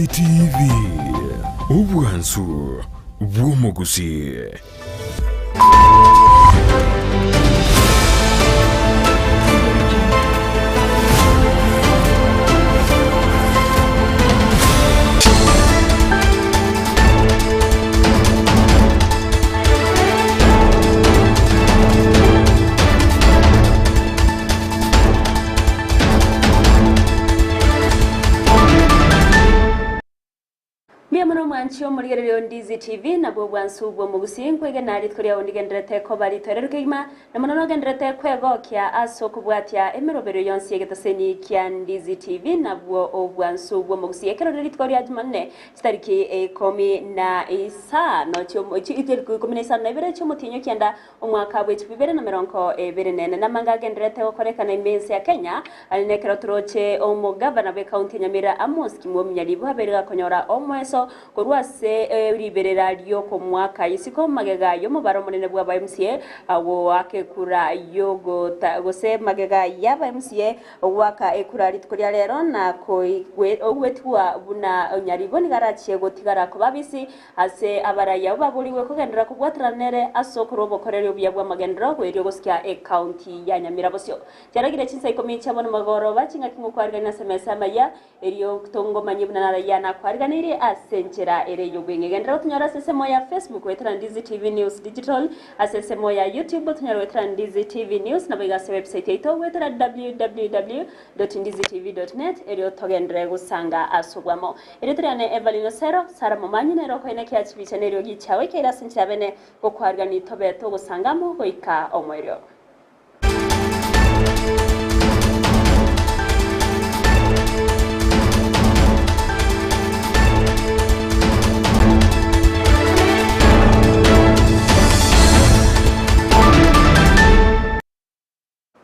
Ndizi TV. Ubwansu bw'Omugusii. Mwancho muri Ndizi TV na bwansu bw'Omugusii kwege nari tkoria ondigendrete ko bari torerukima na mono gendrete kwego kya aso kubwatia emerobero yonsi yegetoseni kya Ndizi TV na bwansu bw'Omugusii ekero tkoria jumanne stariki Ikomi na isa no cyo iteri kombinesa na ibere cyo mutinyo kyenda omwaka bwe 2024 na manga gendrete okorekana imensi ya Kenya alinekero turoche omugavana be county Nyamira Amos Kimwomyalibu haberega konyora omweso kurwase riberera ryo ko mwaka isiko magega yo mubaro munene bwa MCA awo akekura yogo gose magega ya MCA waka ekura ritkoria rero na ko ogwetwa buna nyariboni garachiye gotigara ko babisi ase abaraya baburiwe kugendera kubwatranere asokoro bokorero bya bwa magendero kweryo gosya county ya Nyamira bosyo cyaragire Chinsa Ikomi cyabona magoro bacinga kingo kwarga na semesa Amayia eriyo kutongo manyibuna yana kwarga niri asenchera ereyo bwengegendera tunyara sesemo ya Facebook wetra Ndizi TV News Digital asesemo ya YouTube tunyara wetra Ndizi TV News na bega website yeto wetra www.ndizitv.net eriyo togendere gusanga asubwamo eritriane Everlyne Osero sara mumanyi nero ko ene kya chibicha nero gichawe kera sincha bene ko kwarga ni tobeto gusangamo goika omweryo.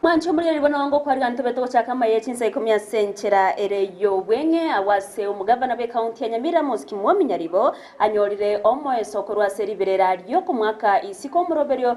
Mwancho muri ribona wango kwa riganto beto chaka maye Chinsa Ikomi asenchera ereyo bwenge awase umugavana be county ya Nyamira Amos Kimwomyalibu anyorire omweso korwa seriberera ryo ku mwaka isiko muroberio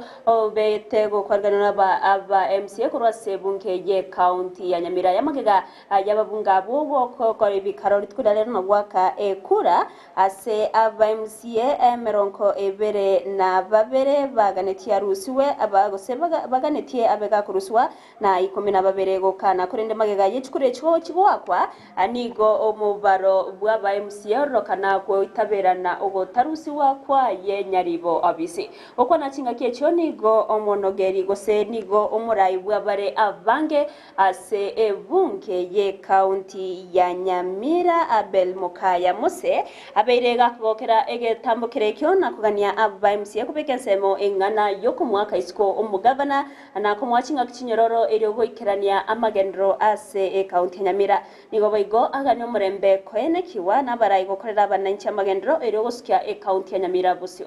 betego kwarganira aba MCA korwa sebunke ye county ya Nyamira yamagega yababunga bo ko ibikaro ritkuda rero no gwaka ekura ase aba MCA emeronko ebere na babere baganetia rusiwe abagose baganetie abega kuruswa na 12 gokana kurende magega yechikure cyo kibwakwa anigo omubaro bwa MCA rokana ko itaberana ogotarusi wakwa ye nyaribo abisi okwa nacinga kyecho nigo omonogeri gose nigo omurayi bwa bare avange ase ebunke ye county ya Nyamira Abel Mukaya Mose aberega kugokera egetambukire kyo nakugania aba MCA kubekesemo engana yo kumwaka isiko omugavana na kumwacinga kinyoro eryo goikerania amagendro ase county Nyamira nigo boigo agani omurembe kwene kiwa nabarayi gokorera abananchi amagendro eryo goskia county Nyamira busyo.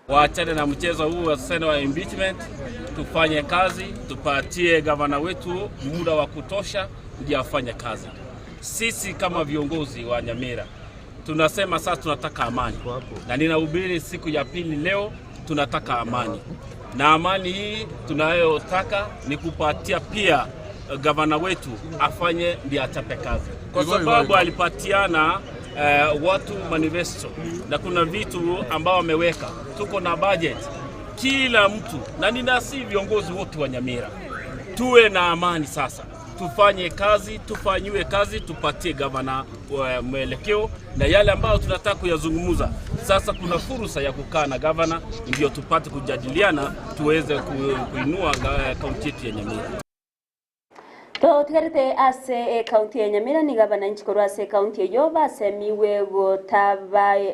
Waachane na mchezo huu wa sena wa impeachment, tufanye kazi, tupatie gavana wetu muda wa kutosha ndio afanye kazi. Sisi kama viongozi wa Nyamira tunasema sasa tunataka amani. Na ninahubiri siku ya pili leo tunataka amani. Na amani hii tunayotaka ni kupatia pia gavana wetu afanye ndio achape kazi. Kwa sababu alipatiana watu manifesto na kuna vitu ambao wameweka. Tuko na budget kila mtu na ninasi viongozi wote wa Nyamira. Tuwe na amani sasa. Tufanye kazi, tufanyiwe kazi, tupatie gavana mwelekeo na yale ambao tunataka kuyazungumza. Sasa kuna fursa ya kukaa na gavana ndio tupate kujadiliana tuweze kuinua kaunti yetu ya Nyamira. To tigarite ase county ya Nyamira ni gavana nchikoro ase county yoba semiwe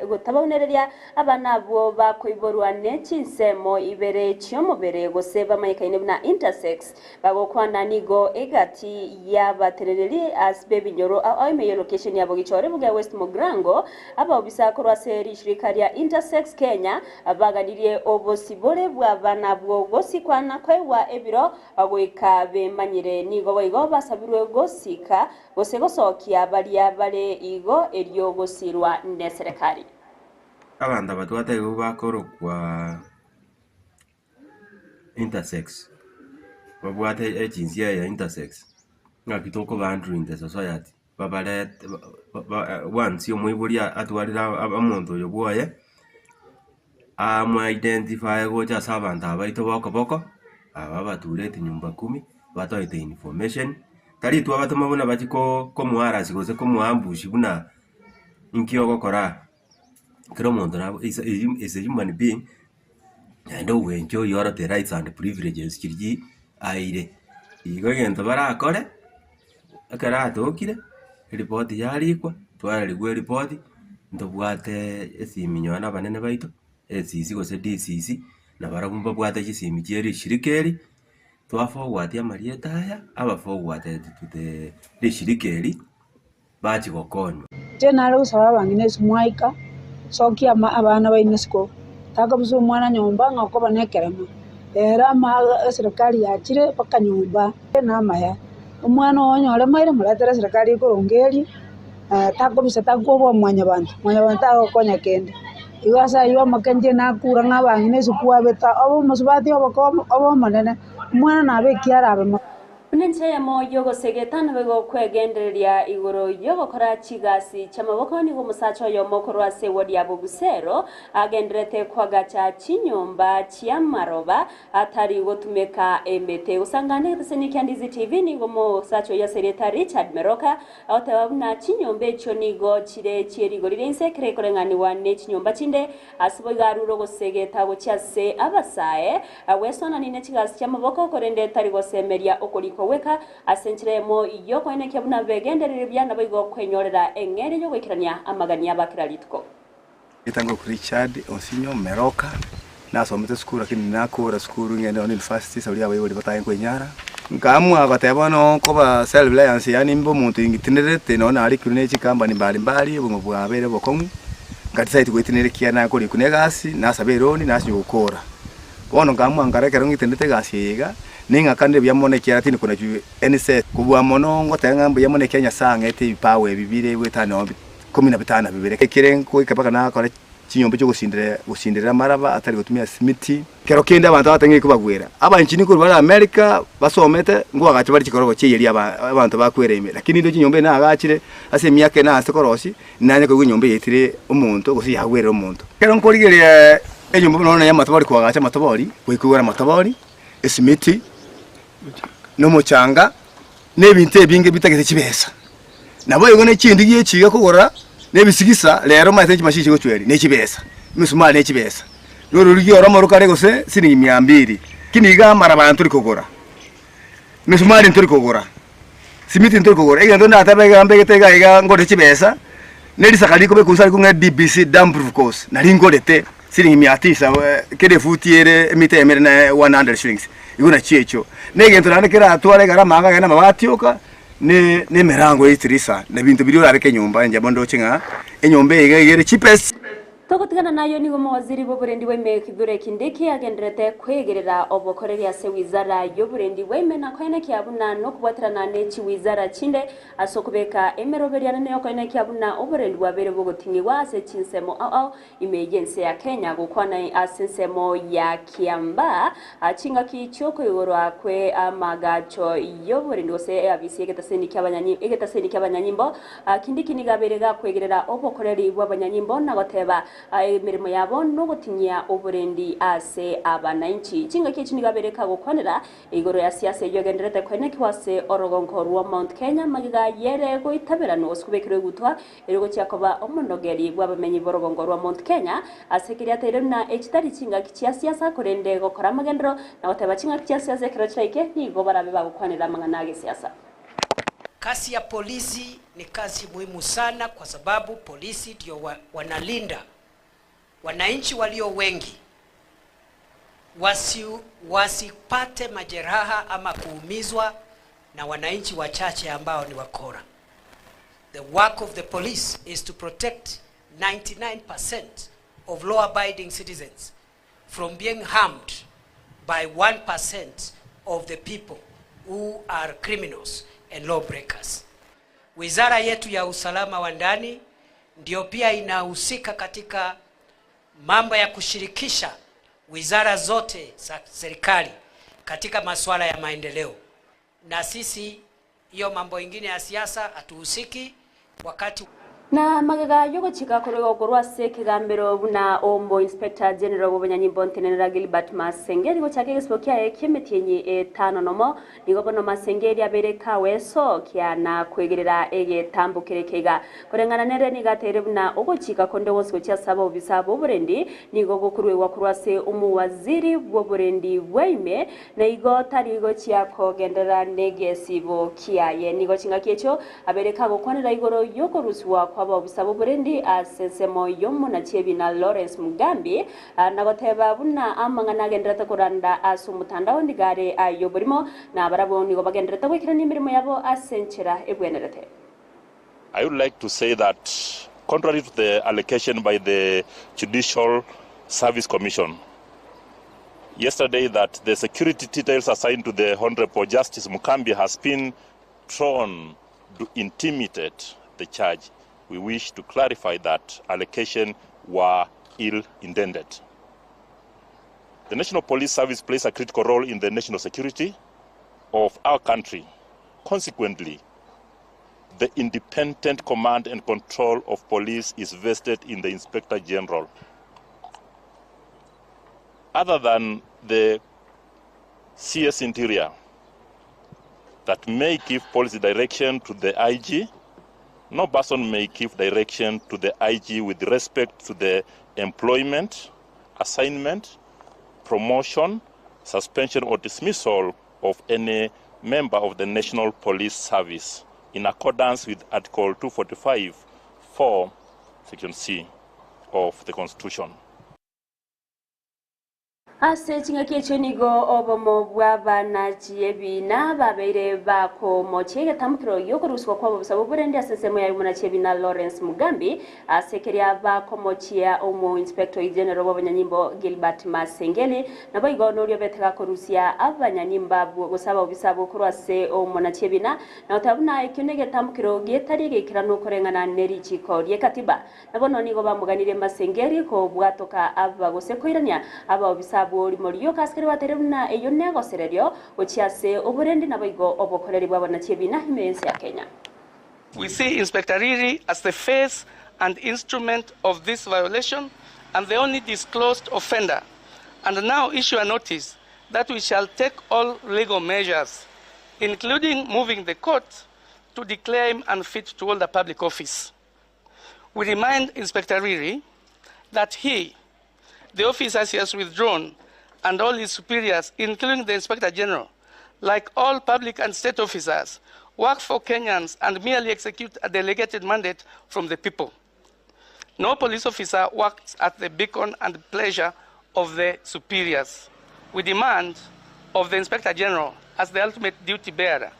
gotabonereria abana bo bakoiborwa ne Chinsemo ibere cyomubere goseba mayikaine na intersex bagokwana nigo egati yabaterereri asbe binyoro aime location yabo gichore buga West Mogrango aba obisa korwa ase rishirika ya intersex Kenya abaganirie obosibore bwa bana bwo gosikwana kwewa ebiro agoika bemanyire nigo basabirwe gosika gosegosokia baria bare igo eryo gosirwa ne serikali abanda batwate bakoro kwa intersex babwate agency ya intersex ngakitoko bantu in the society babarete once omwiburia atwarira amonto oyo bwoye identify gocha abantu abaito boko aba baturete nyumba 10 batoite information tari tu abatoma buna batiko komuarasi gose komuambushi buna inkio gokora kero muntu na is a human being and we enjoy your the rights and privileges kirji aire igo gento barakore akara atokire report yarikwa twararigwe report ndobwate esiminyo na banene baito esisi gose DCC na barabumba bwate gisimi kiri shirikeri twafogwatia marieta aya abafogwate tutute shirikeri bachi gokonyo tena leo sawa bangine sumwaika sokia abana bainesko taka buzo mwana nyomba ngako banekerema era ma serikali yakire paka nyumba na maya umwana onyore maire muratera serikali kurongeri tako bisa tako mwanya bantu akonya kende iwasa iwa makenje na kura ngabangine sukua beta abo musubati abo manene mwana nabe kiara Unenche ya moyo gosegetana bego kwegendereria igoro yogo kora chigasi chamaboko ni gumusacho yo mokoro ase wodi ya Gusero agenderete kwagacha chinyumba chia maroba atari gotumeka emete usangane tseni Ndizi TV ni gumusacho ya Sereta Richard Meroka awtabuna chinyombe chonigo chire chirigo rirense krekorengani wane chinyomba chinde asibo garuro gosegeta gochase abasae awesona nine chigasi chamaboko korende tari gosemeria okoliko weka asenchiremo iyo kwene kyabuna begenderere byana bigo kwenyorera engere yo gwikirania amagani abakiralitko itango Richard Osinyo Meroka nasomete skuru lakini nakora skuru ngene on university sauli aba yori bataye kwenyara nkamwa agateba no koba self reliance yani mbo muntu ingitinerete no nari kune chikamba ni mbali bungo bwabere bokomu ngatisaiti kwetinere kiana kuri kunegasi nasaberoni nasi gukora bono nkamwa ngarekero ngitendete gasi yiga ninga kande byamonekera tini kuna ju NSS kubwa monongo tangambo yamonekenya sange ete bipawe bibire bwetano 15 bibire kekire ko ikapaka na kora chinyombe cyo gusindira maraba atari gutumia simiti kero kenda abantu batangiye kubagwera abanchini kuri bara America basomete ngo agacha bari kikoro cyeyeri abantu bakwereme lakini ndo chinyombe na agachire ase myake na asekorosi nanye ko nyombe yetire umuntu gusi yagwera umuntu kero nkorigere enyombe none yamatobari kwa agacha matobari kwikugora matobari esimiti no muchanga nebinte ebinge bitageze kibesa nabo yego nekindi giye kiga kugora nebisigisa lero maite kimashishi go chweri nekibesa misuma nekibesa loro rugiye oramo rukare gose sini 200 kiniga mara bantu rikogora misuma nturi kogora simiti nturi kogora egendo ndatabega ambege tega iga ngode kibesa nerisakali ko bekusari ku DBC damproof course naringorete sini 900 kede futiere emite emere na 100 shillings iguna checho negento nanekera atware garamanga gana mabatioka ne merango itirisa na bintu biri urabeke nyumba njya bondo chinga enyombe igere cheapest Togotigana nayo ni waziri w'uburendi w'eme Kithure Kindiki agenderete kwegerera obokoreri ase wizara y'uburendi w'eme na kwene kyabuna no kubatirana n'eki wizara chinde asokubeka emeroberiana ne kwene kyabuna uburendi wabere bugotingiwa ase chinsemo emergency ya Kenya gukwana asensemo ya Kiamba achinga kichoko yorwa kwe amagacho y'uburendi ose abisi egetaseni kyabanyanyimbo Kindiki nigaberega kwegerera obokoreri w'abanyanyimbo na goteba imirimo yabo no gutinya uburendi ase abananchi chinga kichi nigabereka gukonera igoro ya siasa yogenderete kwene kwase orogonko rwa Mount Kenya magiga yere go itaberano oskubekire gutwa erego cyakoba omonogeri bwabamenyi borogongo rwa Mount Kenya asekiri atere na ekitari chinga kichi siasa korende gokora magendro na goteba chinga kichi siasa kirachike nigo barabe bagukwanira mangana ge siasa. Kazi ya polisi ni kazi muhimu sana kwa sababu polisi ndio wanalinda wananchi walio wengi wasipate majeraha ama kuumizwa na wananchi wachache ambao ni wakora. The work of the police is to protect 99% of law-abiding citizens from being harmed by 1% of the people who are criminals and lawbreakers. Wizara yetu ya usalama wa ndani ndio pia inahusika katika mambo ya kushirikisha wizara zote za serikali katika masuala ya maendeleo. Na sisi Hiyo mambo ingine ya siasa hatuhusiki. Wakati na magaga yogo chika koro gorwa se kigambero na ombo inspector general w'abanyanyimbo ntenera Gilbert Masengeri go chake gespokia ekemetienyi etano nomo nigo no Masengeri abereka weso kya na kwegerera egetambukire kega korengana nere nigatere na ogo chika konde wose go kya sabo bisabo burendi nigo gokurwe wakurwa se umuwaziri w'oburendi weime na igo tarigo kya kogendera negesibo kiaye nigo chinga kecho abereka go kwanira igoro yogo ruswa kwaba obusabo burendi asensemo yomo na chebi na Lawrence Mugambi nagoteba buna amangana agenderata kuranda asumutandao ndigare ayo burimo na baraboni go bagenderata kwikira n'imirimo yabo asenchera ebwenerete. I would like to say that contrary to the allocation by the Judicial Service Commission yesterday that the security details assigned to the Honorable Justice Mugambi has been thrown to intimidate the charge, we wish to clarify that allocation were ill-intended. The National Police Service plays a critical role in the national security of our country. Consequently, the independent command and control of police is vested in the Inspector General. Other than the CS Interior that may give policy direction to the IG, no person may give direction to the IG with respect to the employment, assignment, promotion, suspension or dismissal of any member of the National Police Service in accordance with Article 245(4) Section C of the Constitution. Ase chinga kecho nigo obomo bw'abana chebina babere bako mochege tamkiro yokoruswa kwabo busabo burendi asesemo ya muna chebina Lawrence Mugambi asekeria bako mochia omo inspector general w'abanyanyimbo Gilbert Masengeli nabo igonorio betega korusia abanyanyimba busabo bisabo kurwase omo na chebina na utabuna ikinege tamkiro getari gekirano korengana neri chiko ryekatiba nabo nonigo bamuganire Masengeli ko bwatoka abagose koirania aba bisabo Moriyo kaskari wateruna eyo nego sererio ochiase oburendi naboigo obokoreri bwabona chebina himensi ya Kenya. We see Inspector Riri as the face and instrument of this violation and the only disclosed offender, and now issue a notice that we shall take all legal measures, including moving the court to declare him unfit to hold a public office. We remind Inspector Riri that he, the officers he has withdrawn, and all his superiors, including the Inspector General, like all public and state officers, work for Kenyans and merely execute a delegated mandate from the people. No police officer works at the beacon and pleasure of the superiors. We demand of the Inspector General, as the ultimate duty bearer,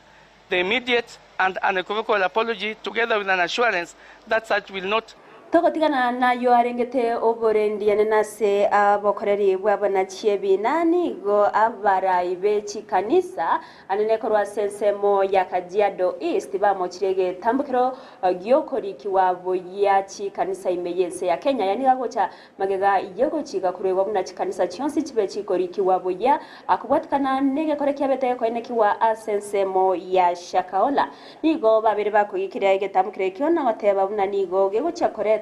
the immediate and unequivocal apology, together with an assurance that such will not Togotigana na yo arengete oborendi yanase abokoreri bwabona chiebi nani go abarai bechi kanisa anene korwa sensemo ya Kajiado East ba mochirege tambukiro gyokori kiwabo yachi kanisa imeyense ya Kenya yani gagocha magega yego chiga kureba buna kanisa chionsi chibechi kori kiwabo ya akubwatikana nege kore kyabete ko ene kiwa asensemo ya Shakaola nigo babere bakugikira ege tambukire kiona wateba buna nigo gegocha kore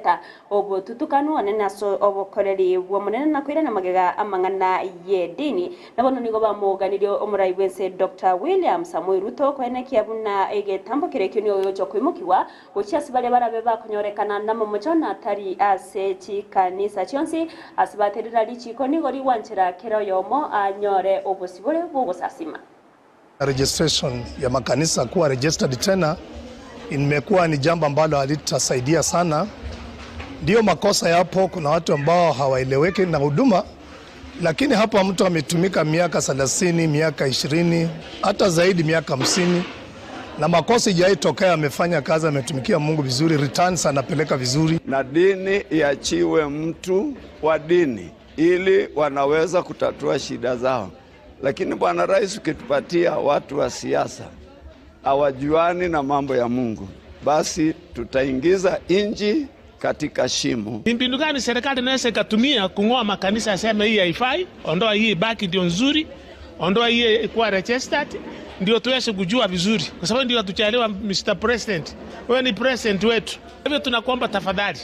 obo tutukanu anena so obo koreri womunene nakwira na magega amangana ye dini nabono nigo bamuganiryo omurai wense Dr. William Samuel Ruto kwene kyabuna ege tambukire kyo yo chokwimukiwa uchiasi bale barabe bakonyorekana namo mujona tari ase chikanisa chionsi asibaterira lichiko nigo liwanchira kero yomo anyore obosibole bugosasima. Registration ya makanisa kuwa registered tena imekuwa ni jambo ambalo halitasaidia sana. Ndio makosa yapo, kuna watu ambao hawaeleweki na huduma, lakini hapa mtu ametumika miaka 30, miaka 20, hata zaidi miaka 50 na makosa ijaitokea, amefanya kazi, ametumikia Mungu vizuri, returns anapeleka vizuri. Na dini iachiwe mtu wa dini ili wanaweza kutatua shida zao. Lakini Bwana Rais ukitupatia watu wa siasa hawajuani na mambo ya Mungu, basi tutaingiza inji katika shimo. Ni mbinu gani serikali inaweza ikatumia kung'oa makanisa yaseme hii haifai, ondoa hii baki ndio nzuri? ondoa hiyo ikuwa registered, ndio tuweze kujua vizuri, kwa sababu ndio tuchelewa. Mr. President, wewe ni president wetu, hivyo tunakuomba tafadhali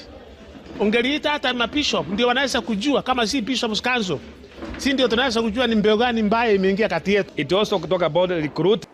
ungeliita hata mabishop, ndio wanaweza kujua. Kama si Bishop's Council, si ndio tunaweza kujua ni mbeo gani mbaya imeingia kati yetu. It also kutoka about recruit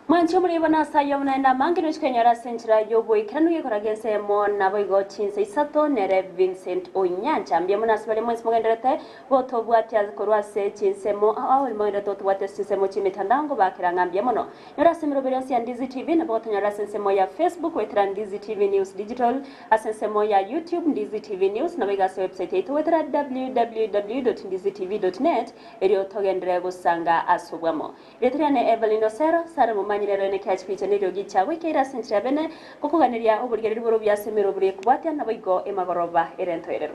Mwancho mribana sayo mnaenda mangino chikenyara senchira yobo ikanu yekoragense mo naboigo Chinsa isato nere Vincent Onyancha mbia muna sibale mwensi mwenderete voto bwati azikorwa se Chinsa mo awali mwenderete otubwate Chinsa mo chimitandango bakiranga mbia mono nyora semiro belonsi ya Ndizi TV na boto nyora sense mo ya Facebook wetera Ndizi TV News Digital asense mo ya YouTube Ndizi TV News na wega se website yetu wetera www.ndizitv.net elio togendere gusanga asubwamo letriane Everlyne Osero sara manyirero ne catch picha ne ryogi chawe kera senchira bene kukuganiria oburigeri buru bya semero buri kubatya naboigo emagoroba erento erero